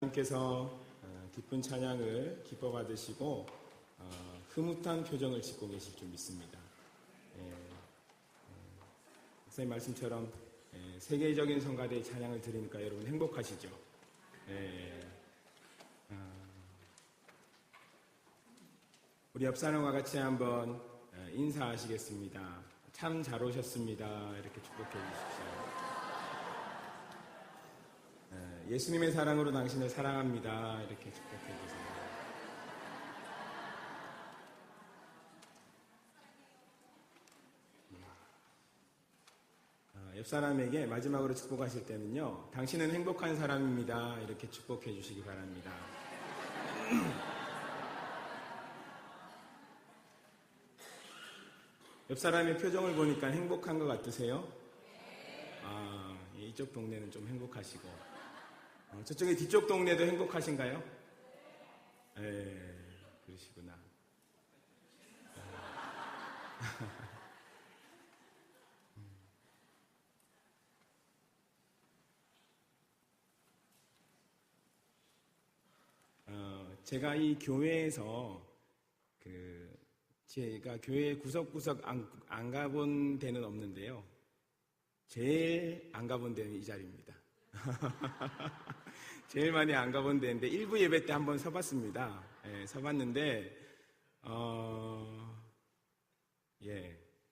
하나님께서 기쁜 찬양을 기뻐 받으시고 흐뭇한 표정을 짓고 계실 줄 믿습니다. 선생님 말씀처럼 세계적인 성가대의 찬양을 들으니까 여러분 행복하시죠? 우리 옆 사람과 같이 한번 인사하시겠습니다. 참 잘 오셨습니다. 이렇게 축복해 주십시오. 예수님의 사랑으로 당신을 사랑합니다. 이렇게 축복해 주세요. 옆 사람에게 마지막으로 축복하실 때는요, 당신은 행복한 사람입니다. 이렇게 축복해 주시기 바랍니다. 옆 사람의 표정을 보니까 행복한 것 같으세요? 이쪽 동네는 좀 행복하시고, 저쪽에 뒤쪽 동네도 행복하신가요? 그러시구나. 제가 이 교회에서 제가 교회 구석구석 안 가본 데는 없는데요. 제일 안 가본 데는 이 자리입니다. 제일 많이 안 가본 데인데 일부 예배 때 한번 서봤습니다. 서봤는데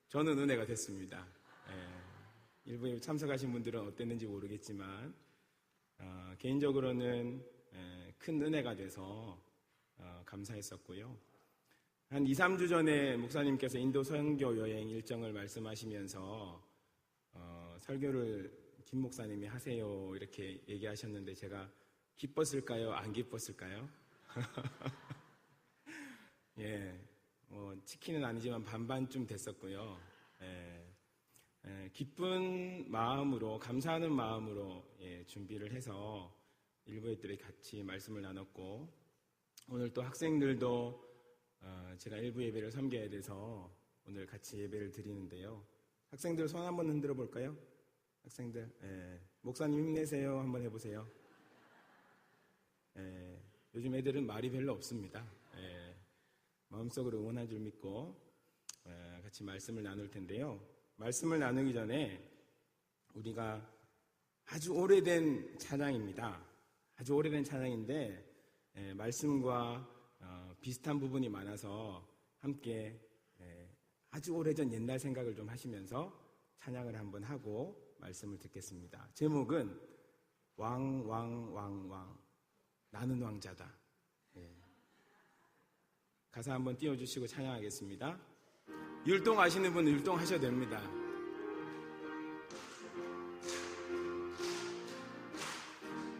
저는 은혜가 됐습니다. 일부 예배 참석하신 분들은 어땠는지 모르겠지만 개인적으로는 큰 은혜가 돼서 감사했었고요. 한 2, 3주 전에 목사님께서 인도 선교 여행 일정을 말씀하시면서 설교를 김 목사님이 하세요 이렇게 얘기하셨는데 제가 기뻤을까요? 안 기뻤을까요? 치킨은 아니지만 반반쯤 됐었고요. 기쁜 마음으로 감사하는 마음으로 준비를 해서 일부 애들이 같이 말씀을 나눴고 오늘 또 학생들도 제가 일부 예배를 섬겨야 돼서 오늘 같이 예배를 드리는데요. 학생들 손 한번 흔들어 볼까요? 학생들, 목사님 힘내세요. 한번 해보세요. 요즘 애들은 말이 별로 없습니다. 마음속으로 응원한 줄 믿고 같이 말씀을 나눌 텐데요. 말씀을 나누기 전에 우리가 아주 오래된 찬양입니다. 아주 오래된 찬양인데 말씀과 비슷한 부분이 많아서 함께 아주 오래전 옛날 생각을 좀 하시면서 찬양을 한번 하고 말씀을 듣겠습니다. 제목은 왕 나는 왕자다. 가사 한번 띄워주시고 찬양하겠습니다. 율동 아시는 분은 율동 하셔도 됩니다.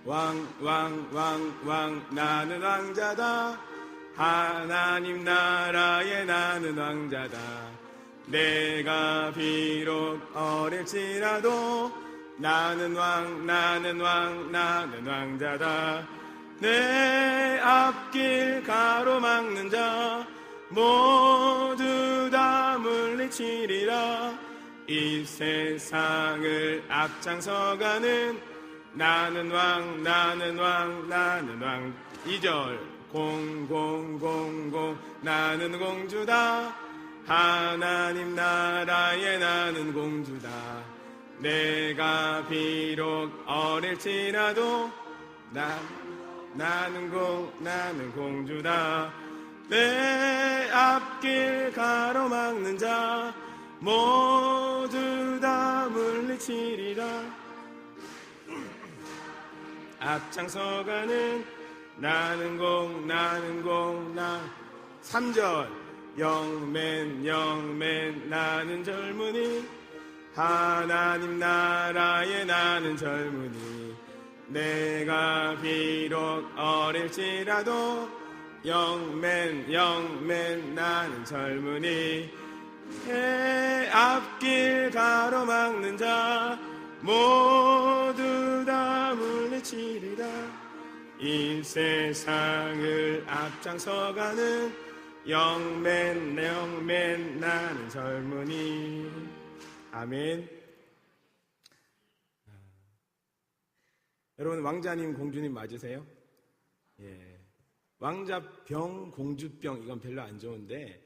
왕 나는 왕자다. 하나님 나라에 나는 왕자다. 내가 비록 어릴지라도 나는 왕자다. 내 앞길 가로막는 자 모두 다 물리치리라. 이 세상을 앞장서가는 나는 왕 2절 공공공공 나는 공주다. 하나님 나라에 나는 공주다. 내가 비록 어릴지라도 나는 공주다. 내 앞길 가로막는 자 모두 다 물리치리라. 앞장서가는 나는 공 3절 영맨 나는 젊은이. 하나님 나라에 나는 젊은이. 내가 비록 어릴지라도 영맨 나는 젊은이. 내 앞길 가로막는 자 모두 다 물리치리라. 이 세상을 앞장서가는 영맨 나는 젊은이. 아멘. 여러분 왕자님 공주님 맞으세요? 왕자병, 공주병 이건 별로 안 좋은데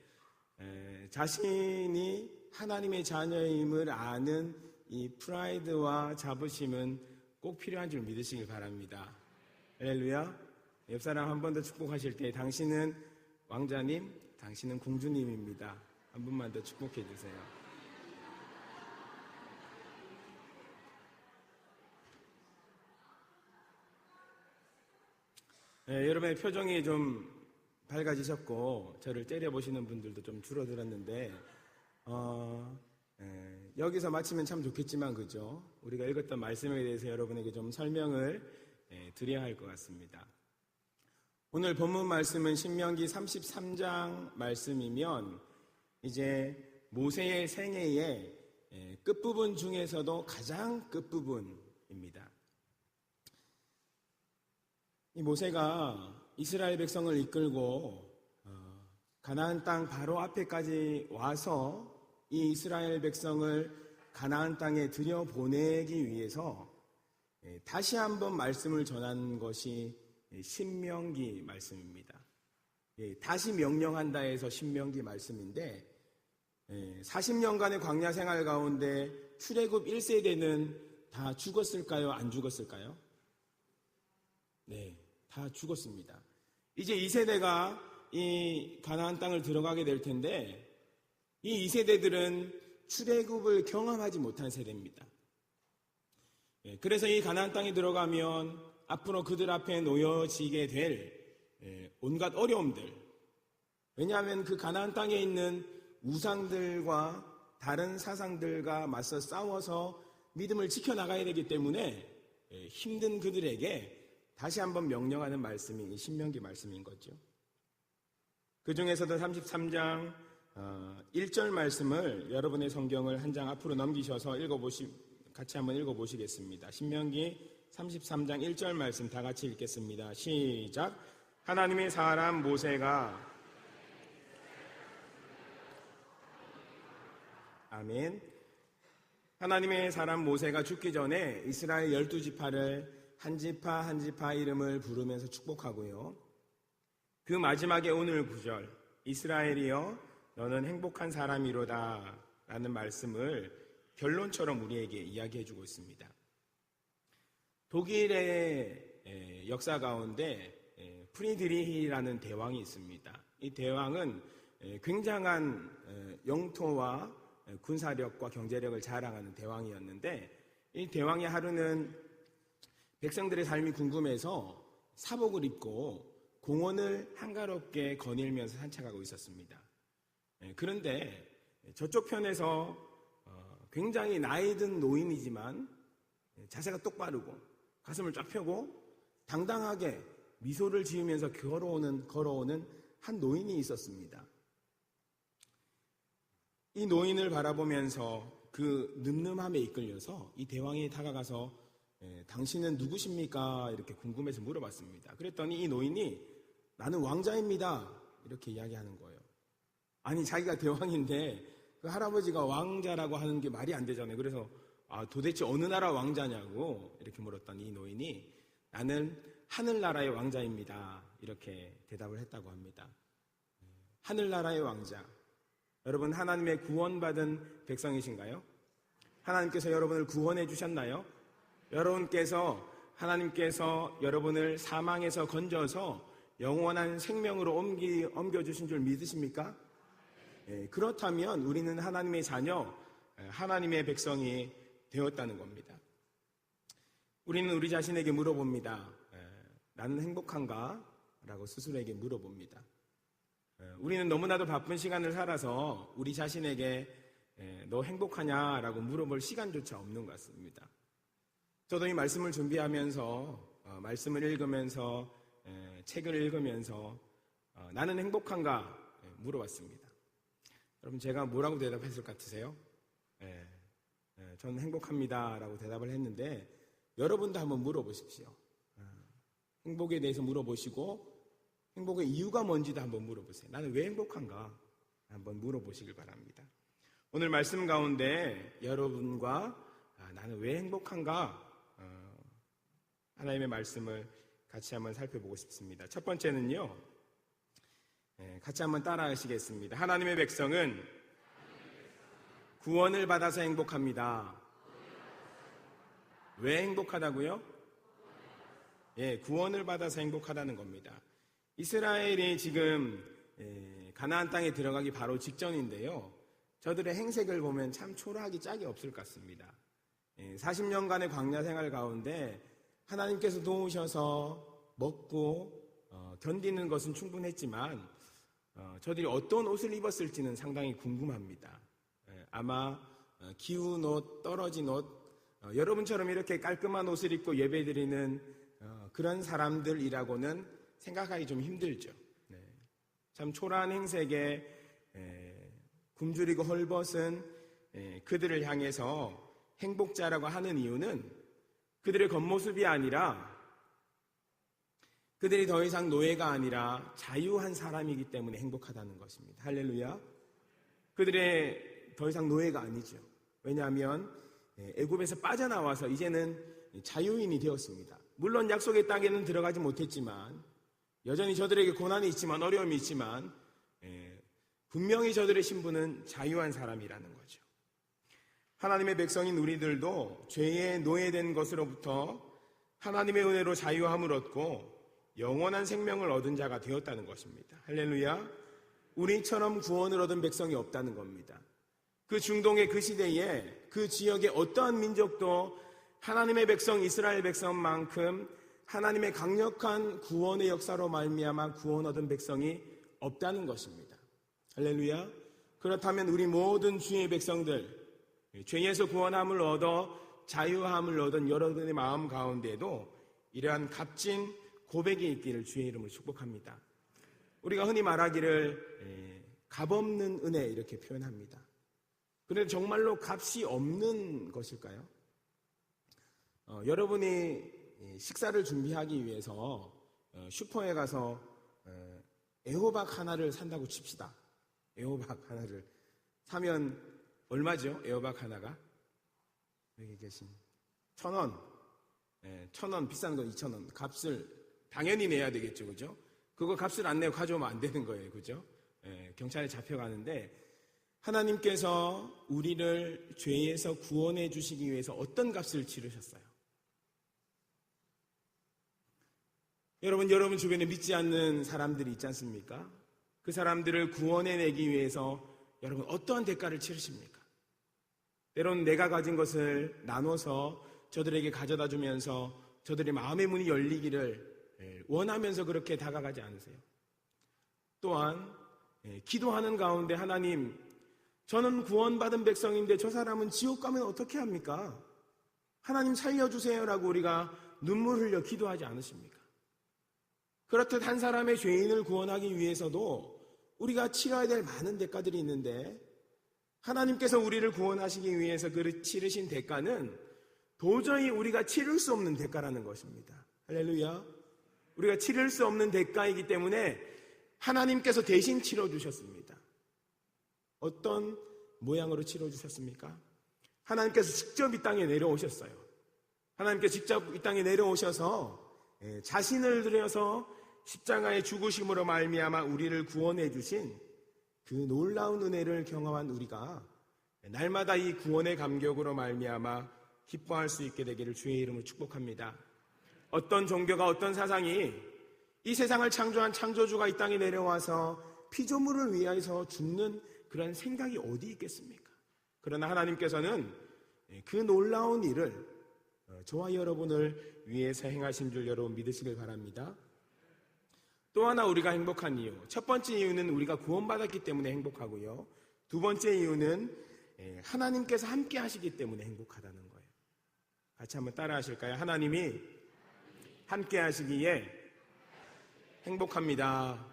자신이 하나님의 자녀임을 아는 이 프라이드와 자부심은 꼭 필요한 줄 믿으시길 바랍니다. 할렐루야. 옆 사람 한 번 더 축복하실 때 당신은 왕자님, 당신은 공주님입니다. 한 분만 더 축복해 주세요. 여러분의 표정이 좀 밝아지셨고 저를 때려보시는 분들도 좀 줄어들었는데 여기서 마치면 참 좋겠지만 그죠? 우리가 읽었던 말씀에 대해서 여러분에게 좀 설명을 드려야 할 것 같습니다. 오늘 본문 말씀은 신명기 33장 말씀이면 이제 모세의 생애의 끝부분 중에서도 가장 끝부분입니다. 이 모세가 이스라엘 백성을 이끌고 가나안 땅 바로 앞에까지 와서 이 이스라엘 백성을 가나안 땅에 들여보내기 위해서 다시 한번 말씀을 전한 것이 신명기 말씀입니다. 다시 명령한다 해서 신명기 말씀인데 40년간의 광야 생활 가운데 출애굽 1세대는 다 죽었을까요? 안 죽었을까요? 네, 다 죽었습니다. 이제 2세대가 이 가나안 땅을 들어가게 될 텐데 이 2세대들은 출애굽을 경험하지 못한 세대입니다. 그래서 이 가나안 땅에 들어가면 앞으로 그들 앞에 놓여지게 될 온갖 어려움들, 왜냐하면 그 가나안 땅에 있는 우상들과 다른 사상들과 맞서 싸워서 믿음을 지켜나가야 되기 때문에 힘든 그들에게 다시 한번 명령하는 말씀이 신명기 말씀인 거죠. 그 중에서도 33장 1절 말씀을 여러분의 성경을 한 장 앞으로 넘기셔서 같이 한번 읽어보시겠습니다. 신명기 33장 1절 말씀 다 같이 읽겠습니다. 시작. 하나님의 사람 모세가 아멘. 하나님의 사람 모세가 죽기 전에 이스라엘 12지파를 한 지파 한 지파 이름을 부르면서 축복하고요. 그 마지막에 오늘 구절 이스라엘이여 너는 행복한 사람이로다 라는 말씀을 결론처럼 우리에게 이야기해주고 있습니다. 독일의 역사 가운데 프리드리히라는 대왕이 있습니다. 이 대왕은 굉장한 영토와 군사력과 경제력을 자랑하는 대왕이었는데 이 대왕의 하루는 백성들의 삶이 궁금해서 사복을 입고 공원을 한가롭게 거닐면서 산책하고 있었습니다. 그런데 저쪽 편에서 굉장히 나이 든 노인이지만 자세가 똑바르고 가슴을 쫙 펴고 당당하게 미소를 지으면서 걸어오는 한 노인이 있었습니다. 이 노인을 바라보면서 그 늠름함에 이끌려서 이 대왕이 다가가서 당신은 누구십니까? 이렇게 궁금해서 물어봤습니다. 그랬더니 이 노인이 나는 왕자입니다. 이렇게 이야기하는 거예요. 아니 자기가 대왕인데 그 할아버지가 왕자라고 하는 게 말이 안 되잖아요. 그래서 도대체 어느 나라 왕자냐고 이렇게 물었더니 이 노인이 나는 하늘나라의 왕자입니다. 이렇게 대답을 했다고 합니다. 하늘나라의 왕자. 여러분 하나님의 구원받은 백성이신가요? 하나님께서 여러분을 구원해 주셨나요? 하나님께서 여러분을 사망에서 건져서 영원한 생명으로 옮겨주신 줄 믿으십니까? 그렇다면 우리는 하나님의 자녀, 하나님의 백성이 되었다는 겁니다. 우리는 우리 자신에게 물어봅니다. 나는 행복한가? 라고 스스로에게 물어봅니다. 우리는 너무나도 바쁜 시간을 살아서 우리 자신에게 너 행복하냐? 라고 물어볼 시간조차 없는 것 같습니다. 저도 이 말씀을 준비하면서 말씀을 읽으면서 책을 읽으면서 나는 행복한가? 물어봤습니다. 여러분 제가 뭐라고 대답했을 것 같으세요? 저는 행복합니다 라고 대답을 했는데 여러분도 한번 물어보십시오. 행복에 대해서 물어보시고 행복의 이유가 뭔지도 한번 물어보세요. 나는 왜 행복한가? 한번 물어보시길 바랍니다. 오늘 말씀 가운데 여러분과 나는 왜 행복한가? 하나님의 말씀을 같이 한번 살펴보고 싶습니다. 첫 번째는요, 같이 한번 따라 하시겠습니다. 하나님의 백성은 구원을 받아서 행복합니다. 왜 행복하다고요? 구원을 받아서 행복하다는 겁니다. 이스라엘이 지금 가나안 땅에 들어가기 바로 직전인데요. 저들의 행색을 보면 참 초라하기 짝이 없을 것 같습니다. 40년간의 광야 생활 가운데 하나님께서 도우셔서 먹고 견디는 것은 충분했지만 저들이 어떤 옷을 입었을지는 상당히 궁금합니다. 아마 기운 옷, 떨어진 옷, 여러분처럼 이렇게 깔끔한 옷을 입고 예배드리는 그런 사람들이라고는 생각하기 좀 힘들죠. 참 초라한 행색에 굶주리고 헐벗은 그들을 향해서 행복자라고 하는 이유는 그들의 겉모습이 아니라 그들이 더 이상 노예가 아니라 자유한 사람이기 때문에 행복하다는 것입니다. 할렐루야. 그들의 더 이상 노예가 아니죠. 왜냐하면 애굽에서 빠져나와서 이제는 자유인이 되었습니다. 물론 약속의 땅에는 들어가지 못했지만 여전히 저들에게 고난이 있지만 어려움이 있지만 분명히 저들의 신분은 자유한 사람이라는 거죠. 하나님의 백성인 우리들도 죄에 노예된 것으로부터 하나님의 은혜로 자유함을 얻고 영원한 생명을 얻은 자가 되었다는 것입니다. 할렐루야. 우리처럼 구원을 얻은 백성이 없다는 겁니다. 그 중동의 그 시대에 그 지역의 어떠한 민족도 하나님의 백성 이스라엘 백성만큼 하나님의 강력한 구원의 역사로 말미암아 구원 얻은 백성이 없다는 것입니다. 할렐루야. 그렇다면 우리 모든 주의 백성들, 죄에서 구원함을 얻어 자유함을 얻은 여러분의 마음 가운데에도 이러한 값진 고백이 있기를 주의 이름으로 축복합니다. 우리가 흔히 말하기를 값없는 은혜 이렇게 표현합니다. 그런데 정말로 값이 없는 것일까요? 여러분이 식사를 준비하기 위해서 슈퍼에 가서 애호박 하나를 산다고 칩시다. 애호박 하나를 사면 얼마죠? 애호박 하나가? 여기 계신 1,000원. 1,000원, 비싼 건 2,000원. 값을 당연히 내야 되겠죠, 그죠? 그거 값을 안 내고 가져오면 안 되는 거예요, 그죠? 경찰에 잡혀가는데 하나님께서 우리를 죄에서 구원해 주시기 위해서 어떤 값을 치르셨어요? 여러분 주변에 믿지 않는 사람들이 있지 않습니까? 그 사람들을 구원해내기 위해서 여러분 어떠한 대가를 치르십니까? 때로는 내가 가진 것을 나눠서 저들에게 가져다 주면서 저들의 마음의 문이 열리기를 원하면서 그렇게 다가가지 않으세요? 또한 기도하는 가운데 하나님, 저는 구원받은 백성인데 저 사람은 지옥 가면 어떻게 합니까? 하나님 살려주세요라고 우리가 눈물 흘려 기도하지 않으십니까? 그렇듯 한 사람의 죄인을 구원하기 위해서도 우리가 치러야 될 많은 대가들이 있는데 하나님께서 우리를 구원하시기 위해서 그 치르신 대가는 도저히 우리가 치를 수 없는 대가라는 것입니다. 할렐루야. 우리가 치를 수 없는 대가이기 때문에 하나님께서 대신 치러주셨습니다. 어떤 모양으로 치러주셨습니까? 하나님께서 직접 이 땅에 내려오셨어요. 하나님께서 직접 이 땅에 내려오셔서 자신을 들여서 십자가의 죽으심으로 말미암아 우리를 구원해 주신 그 놀라운 은혜를 경험한 우리가 날마다 이 구원의 감격으로 말미암아 기뻐할 수 있게 되기를 주의 이름으로 축복합니다. 어떤 종교가 어떤 사상이 이 세상을 창조한 창조주가 이 땅에 내려와서 피조물을 위해서 죽는 그런 생각이 어디 있겠습니까? 그러나 하나님께서는 그 놀라운 일을 저와 여러분을 위해서 행하신 줄 여러분 믿으시길 바랍니다. 또 하나 우리가 행복한 이유, 첫 번째 이유는 우리가 구원받았기 때문에 행복하고요. 두 번째 이유는 하나님께서 함께 하시기 때문에 행복하다는 거예요. 같이 한번 따라 하실까요? 하나님이 함께 하시기에 행복합니다.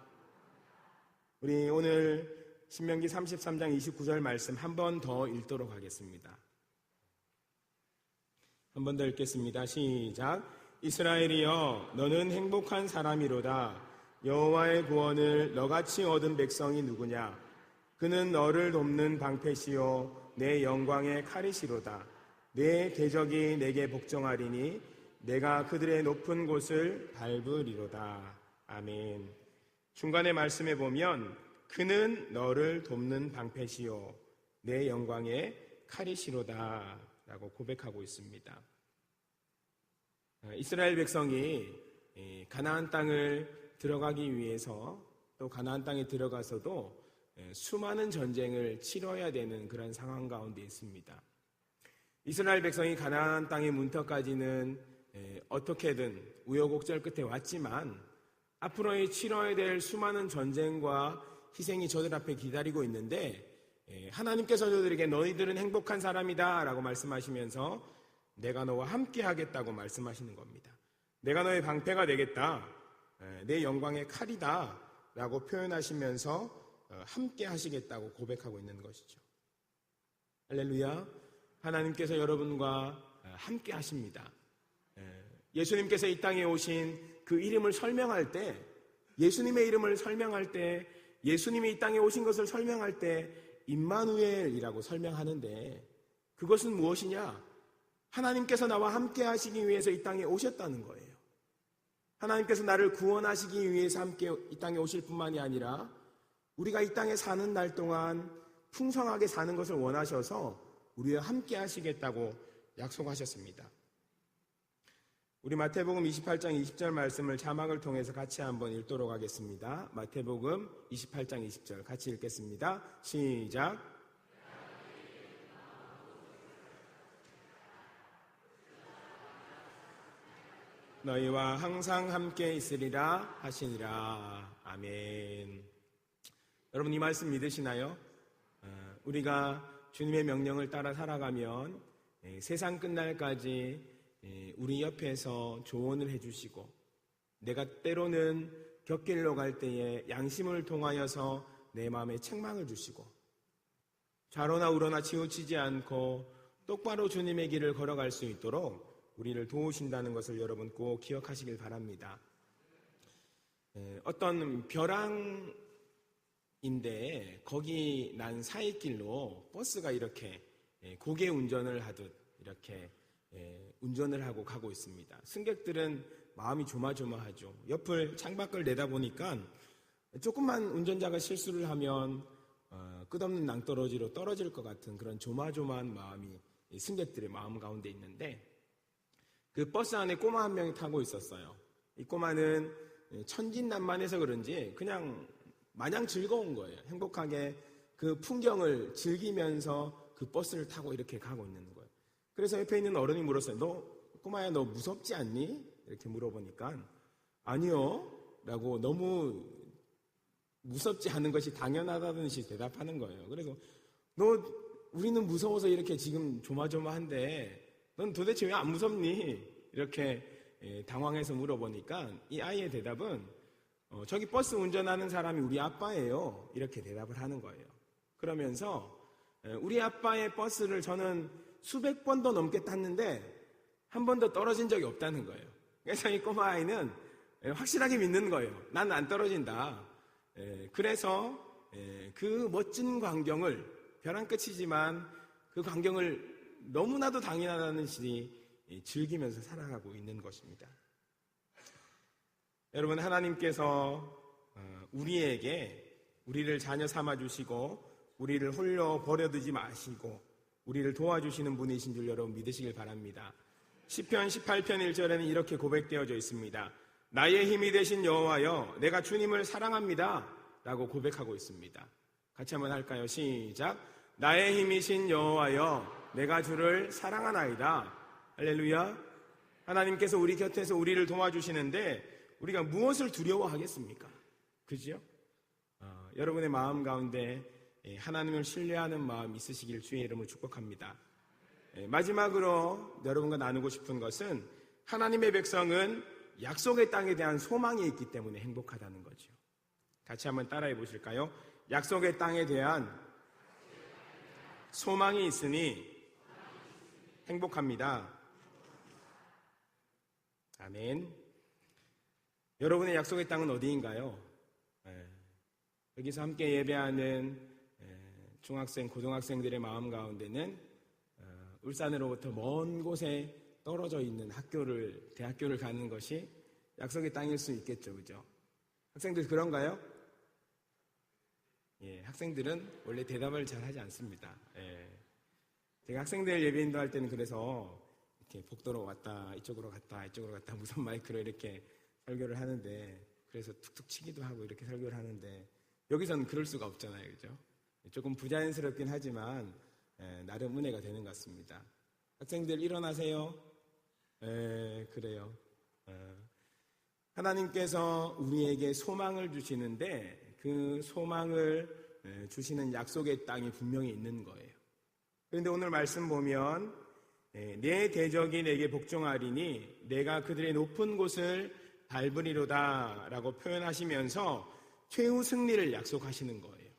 우리 오늘 신명기 33장 29절 말씀 한 번 더 읽도록 하겠습니다. 한 번 더 읽겠습니다. 시작. 이스라엘이여 너는 행복한 사람이로다. 여호와의 구원을 너같이 얻은 백성이 누구냐? 그는 너를 돕는 방패시요 내 영광의 칼이시로다. 내 대적이 내게 복종하리니 내가 그들의 높은 곳을 밟으리로다. 아멘. 중간에 말씀해 보면 그는 너를 돕는 방패시요 내 영광의 칼이시로다 라고 고백하고 있습니다. 이스라엘 백성이 가나안 땅을 들어가기 위해서 또 가나안 땅에 들어가서도 수많은 전쟁을 치러야 되는 그런 상황 가운데 있습니다. 이스라엘 백성이 가나안 땅의 문턱까지는 어떻게든 우여곡절 끝에 왔지만 앞으로 치러야 될 수많은 전쟁과 희생이 저들 앞에 기다리고 있는데 하나님께서 저들에게 너희들은 행복한 사람이다 라고 말씀하시면서 내가 너와 함께 하겠다고 말씀하시는 겁니다. 내가 너의 방패가 되겠다, 내 영광의 칼이다 라고 표현하시면서 함께 하시겠다고 고백하고 있는 것이죠. 할렐루야. 하나님께서 여러분과 함께 하십니다. 예수님께서 이 땅에 오신 그 이름을 설명할 때, 예수님의 이름을 설명할 때, 예수님이 이 땅에 오신 것을 설명할 때 임마누엘이라고 설명하는데 그것은 무엇이냐? 하나님께서 나와 함께 하시기 위해서 이 땅에 오셨다는 거예요. 하나님께서 나를 구원하시기 위해서 함께 이 땅에 오실 뿐만이 아니라 우리가 이 땅에 사는 날 동안 풍성하게 사는 것을 원하셔서 우리와 함께 하시겠다고 약속하셨습니다. 우리 마태복음 28장 20절 말씀을 자막을 통해서 같이 한번 읽도록 하겠습니다. 마태복음 28장 20절 같이 읽겠습니다. 시작. 너희와 항상 함께 있으리라 하시니라. 아멘. 여러분 이 말씀 믿으시나요? 우리가 주님의 명령을 따라 살아가면 세상 끝날까지 우리 옆에서 조언을 해주시고 내가 때로는 곁길로 갈 때에 양심을 통하여서 내 마음에 책망을 주시고 좌로나 우로나 치우치지 않고 똑바로 주님의 길을 걸어갈 수 있도록 우리를 도우신다는 것을 여러분 꼭 기억하시길 바랍니다. 어떤 벼랑인데 거기 난 사이길로 버스가 이렇게 고개 운전을 하듯 이렇게 운전을 하고 가고 있습니다. 승객들은 마음이 조마조마하죠. 옆을 창밖을 내다보니까 조금만 운전자가 실수를 하면 끝없는 낭떠러지로 떨어질 것 같은 그런 조마조마한 마음이 승객들의 마음 가운데 있는데 그 버스 안에 꼬마 한 명이 타고 있었어요. 이 꼬마는 천진난만해서 그런지 그냥 마냥 즐거운 거예요. 행복하게 그 풍경을 즐기면서 그 버스를 타고 이렇게 가고 있는 거예요. 그래서 옆에 있는 어른이 물었어요. 꼬마야 너 무섭지 않니? 이렇게 물어보니까 아니요 라고 너무 무섭지 않은 것이 당연하다는 듯이 대답하는 거예요. 그래서 우리는 무서워서 이렇게 지금 조마조마한데 넌 도대체 왜 안 무섭니? 이렇게 당황해서 물어보니까 이 아이의 대답은 저기 버스 운전하는 사람이 우리 아빠예요. 이렇게 대답을 하는 거예요. 그러면서 우리 아빠의 버스를 저는 수백 번도 넘게 탔는데 한 번도 떨어진 적이 없다는 거예요. 그래서 이 꼬마 아이는 확실하게 믿는 거예요. 난 안 떨어진다. 그래서 그 멋진 광경을 벼랑 끝이지만 그 광경을 너무나도 당연하다는 듯이 즐기면서 살아가고 있는 것입니다. 여러분 하나님께서 우리를 자녀 삼아주시고 우리를 홀려 버려두지 마시고 우리를 도와주시는 분이신 줄 여러분 믿으시길 바랍니다. 시편 18편 1절에는 이렇게 고백되어져 있습니다. 나의 힘이 되신 여호와여 내가 주님을 사랑합니다 라고 고백하고 있습니다. 같이 한번 할까요? 시작. 나의 힘이신 여호와여 내가 주를 사랑하나이다. 할렐루야. 하나님께서 우리 곁에서 우리를 도와주시는데 우리가 무엇을 두려워하겠습니까? 그죠? 여러분의 마음 가운데 하나님을 신뢰하는 마음 있으시길 주의 이름으로 축복합니다. 마지막으로 여러분과 나누고 싶은 것은 하나님의 백성은 약속의 땅에 대한 소망이 있기 때문에 행복하다는 거죠. 같이 한번 따라해 보실까요? 약속의 땅에 대한 소망이 있으니 행복합니다. 아멘. 여러분의 약속의 땅은 어디인가요? 여기서 함께 예배하는 중학생, 고등학생들의 마음 가운데는 울산으로부터 먼 곳에 떨어져 있는 대학교를 가는 것이 약속의 땅일 수 있겠죠, 그죠? 학생들 그런가요? 예, 학생들은 원래 대답을 잘 하지 않습니다. 예. 제가 학생들 예배 인도할 때는 그래서 이렇게 복도로 왔다, 이쪽으로 갔다, 이쪽으로 갔다, 무선 마이크로 이렇게 설교를 하는데, 그래서 툭툭 치기도 하고 이렇게 설교를 하는데, 여기서는 그럴 수가 없잖아요, 그죠? 조금 부자연스럽긴 하지만, 나름 은혜가 되는 것 같습니다. 학생들 일어나세요. 그래요. 하나님께서 우리에게 소망을 주시는데, 그 소망을 주시는 약속의 땅이 분명히 있는 거예요. 그런데 오늘 말씀 보면 내 대적이 내게 복종하리니 내가 그들의 높은 곳을 밟으리로다 라고 표현하시면서 최후 승리를 약속하시는 거예요.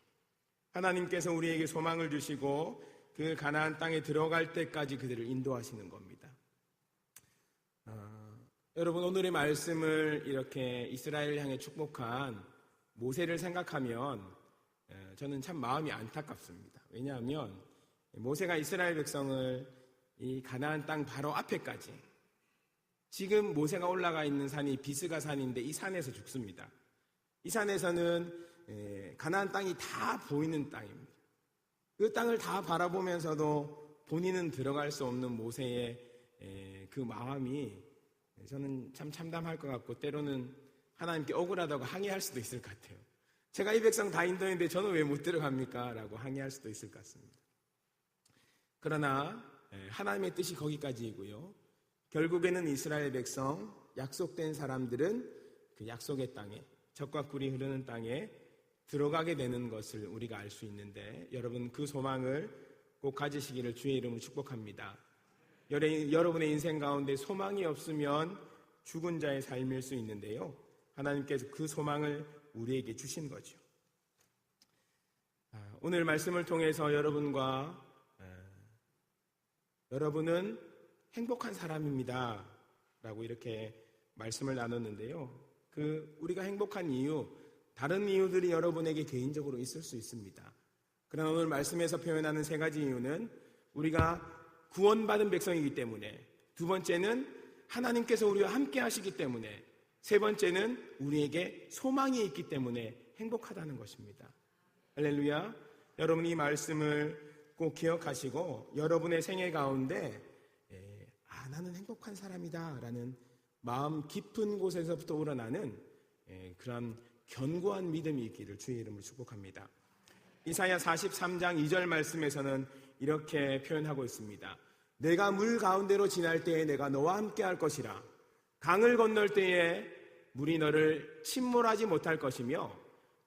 하나님께서 우리에게 소망을 주시고 그 가나안 땅에 들어갈 때까지 그들을 인도하시는 겁니다. 여러분, 오늘의 말씀을 이렇게 이스라엘을 향해 축복한 모세를 생각하면 저는 참 마음이 안타깝습니다. 왜냐하면 모세가 이스라엘 백성을 이 가나안 땅 바로 앞에까지, 지금 모세가 올라가 있는 산이 비스가 산인데 이 산에서 죽습니다. 이 산에서는 가나안 땅이 다 보이는 땅입니다. 그 땅을 다 바라보면서도 본인은 들어갈 수 없는 모세의 그 마음이 저는 참 참담할 것 같고, 때로는 하나님께 억울하다고 항의할 수도 있을 것 같아요. 제가 이 백성 다 인도했는데 저는 왜 못 들어갑니까? 라고 항의할 수도 있을 것 같습니다. 그러나 하나님의 뜻이 거기까지이고요. 결국에는 이스라엘 백성, 약속된 사람들은 그 약속의 땅에, 젖과 꿀이 흐르는 땅에 들어가게 되는 것을 우리가 알 수 있는데, 여러분 그 소망을 꼭 가지시기를 주의 이름으로 축복합니다. 여러분의 인생 가운데 소망이 없으면 죽은 자의 삶일 수 있는데요, 하나님께서 그 소망을 우리에게 주신 거죠. 오늘 말씀을 통해서 여러분은 행복한 사람입니다 라고 이렇게 말씀을 나눴는데요, 우리가 행복한 이유, 다른 이유들이 여러분에게 개인적으로 있을 수 있습니다. 그러나 오늘 말씀에서 표현하는 세 가지 이유는 우리가 구원받은 백성이기 때문에, 두 번째는 하나님께서 우리와 함께 하시기 때문에, 세 번째는 우리에게 소망이 있기 때문에 행복하다는 것입니다. 할렐루야. 여러분 이 말씀을 꼭 기억하시고 여러분의 생애 가운데 나는 행복한 사람이다 라는 마음 깊은 곳에서부터 우러나는 그런 견고한 믿음이 있기를 주의 이름으로 축복합니다. 이사야 43장 2절 말씀에서는 이렇게 표현하고 있습니다. 내가 물 가운데로 지날 때에 내가 너와 함께 할 것이라. 강을 건널 때에 물이 너를 침몰하지 못할 것이며,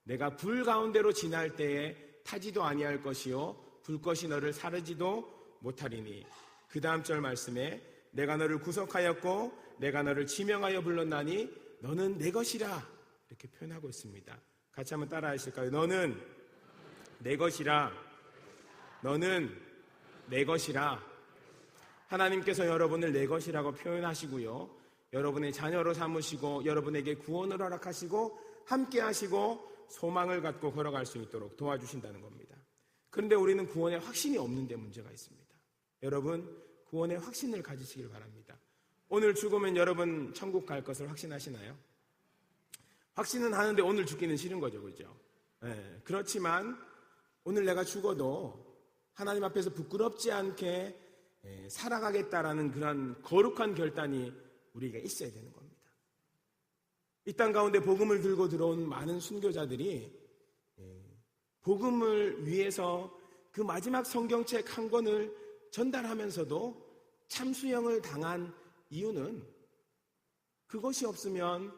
내가 불 가운데로 지날 때에 타지도 아니할 것이요 불꽃이 너를 사르지도 못하리니. 그 다음 절 말씀에 내가 너를 구속하였고 내가 너를 지명하여 불렀나니 너는 내 것이라, 이렇게 표현하고 있습니다. 같이 한번 따라 하실까요? 너는 내 것이라. 너는 내 것이라. 하나님께서 여러분을 내 것이라고 표현하시고요, 여러분의 자녀로 삼으시고 여러분에게 구원을 허락하시고 함께 하시고 소망을 갖고 걸어갈 수 있도록 도와주신다는 겁니다. 그런데 우리는 구원에 확신이 없는데 문제가 있습니다. 여러분, 구원의 확신을 가지시길 바랍니다. 오늘 죽으면 여러분 천국 갈 것을 확신하시나요? 확신은 하는데 오늘 죽기는 싫은 거죠, 그죠? 그렇지만 오늘 내가 죽어도 하나님 앞에서 부끄럽지 않게 살아가겠다라는 그런 거룩한 결단이 우리가 있어야 되는 겁니다. 이 땅 가운데 복음을 들고 들어온 많은 순교자들이 복음을 위해서 그 마지막 성경책 한 권을 전달하면서도 참수형을 당한 이유는 그것이 없으면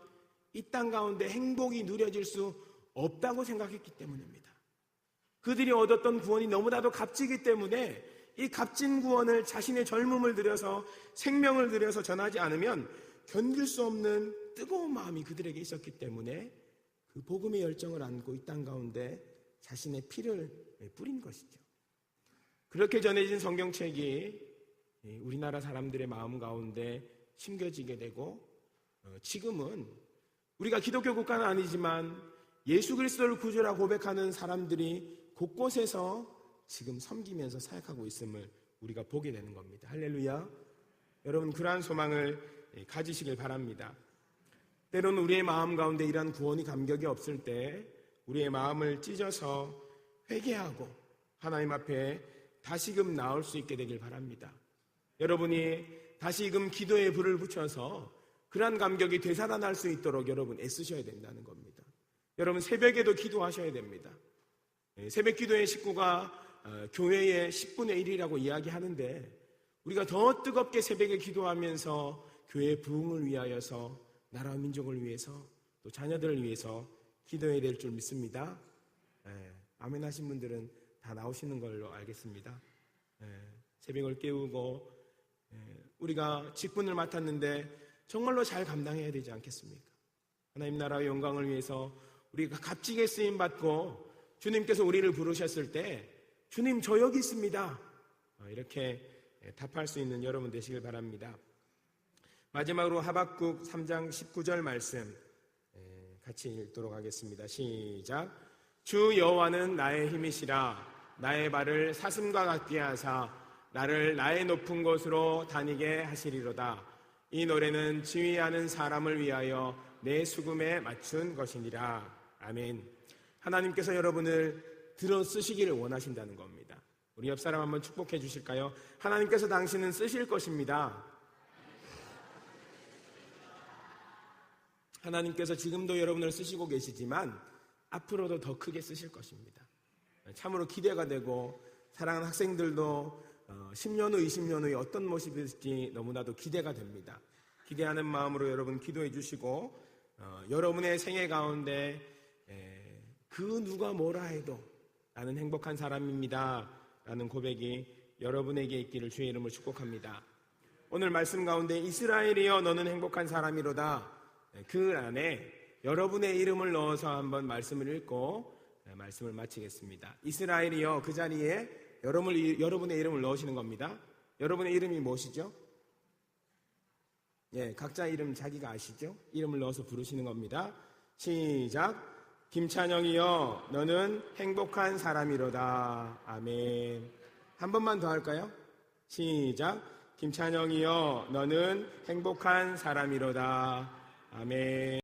이 땅 가운데 행복이 누려질 수 없다고 생각했기 때문입니다. 그들이 얻었던 구원이 너무나도 값지기 때문에 이 값진 구원을 자신의 젊음을 들여서 생명을 들여서 전하지 않으면 견딜 수 없는 뜨거운 마음이 그들에게 있었기 때문에 그 복음의 열정을 안고 이 땅 가운데 자신의 피를 뿌린 것이죠. 그렇게 전해진 성경책이 우리나라 사람들의 마음 가운데 심겨지게 되고, 지금은 우리가 기독교 국가는 아니지만 예수 그리스도를 구주라 고백하는 사람들이 곳곳에서 지금 섬기면서 사역하고 있음을 우리가 보게 되는 겁니다. 할렐루야. 여러분 그러한 소망을 가지시길 바랍니다. 때로는 우리의 마음 가운데 이러한 구원이 감격이 없을 때 우리의 마음을 찢어서 회개하고 하나님 앞에 다시금 나올 수 있게 되길 바랍니다. 여러분이 다시금 기도에 불을 붙여서 그러한 감격이 되살아날 수 있도록 여러분 애쓰셔야 된다는 겁니다. 여러분 새벽에도 기도하셔야 됩니다. 새벽 기도의 식구가 교회의 10분의 1이라고 이야기하는데 우리가 더 뜨겁게 새벽에 기도하면서 교회의 부흥을 위하여서 나라와 민족을 위해서 또 자녀들을 위해서 기도해야 될 줄 믿습니다. 아멘 하신 분들은 다 나오시는 걸로 알겠습니다. 새벽을 깨우고 우리가 직분을 맡았는데 정말로 잘 감당해야 되지 않겠습니까? 하나님 나라의 영광을 위해서 우리가 값지게 쓰임받고 주님께서 우리를 부르셨을 때 주님 저 여기 있습니다 이렇게 답할 수 있는 여러분 되시길 바랍니다. 마지막으로 하박국 3장 19절 말씀 같이 읽도록 하겠습니다. 시작. 주 여호와는 나의 힘이시라. 나의 발을 사슴과 같게 하사 나를 나의 높은 곳으로 다니게 하시리로다. 이 노래는 지휘하는 사람을 위하여 내 수금에 맞춘 것이니라. 아멘. 하나님께서 여러분을 들어 쓰시기를 원하신다는 겁니다. 우리 옆 사람 한번 축복해 주실까요? 하나님께서 당신은 쓰실 것입니다. 하나님께서 지금도 여러분을 쓰시고 계시지만 앞으로도 더 크게 쓰실 것입니다. 참으로 기대가 되고 사랑하는 학생들도 10년 후, 20년 후에 어떤 모습일지 너무나도 기대가 됩니다. 기대하는 마음으로 여러분 기도해 주시고 여러분의 생애 가운데 그 누가 뭐라 해도 나는 행복한 사람입니다 라는 고백이 여러분에게 있기를 주의 이름으로 축복합니다. 오늘 말씀 가운데 이스라엘이여 너는 행복한 사람이로다. 그 안에 여러분의 이름을 넣어서 한번 말씀을 읽고 말씀을 마치겠습니다. 이스라엘이여 그 자리에 여러분의 이름을 넣으시는 겁니다. 여러분의 이름이 무엇이죠? 각자 이름 자기가 아시죠? 이름을 넣어서 부르시는 겁니다. 시작. 김찬영이여 너는 행복한 사람이로다. 아멘. 한 번만 더 할까요? 시작. 김찬영이여 너는 행복한 사람이로다. 아멘.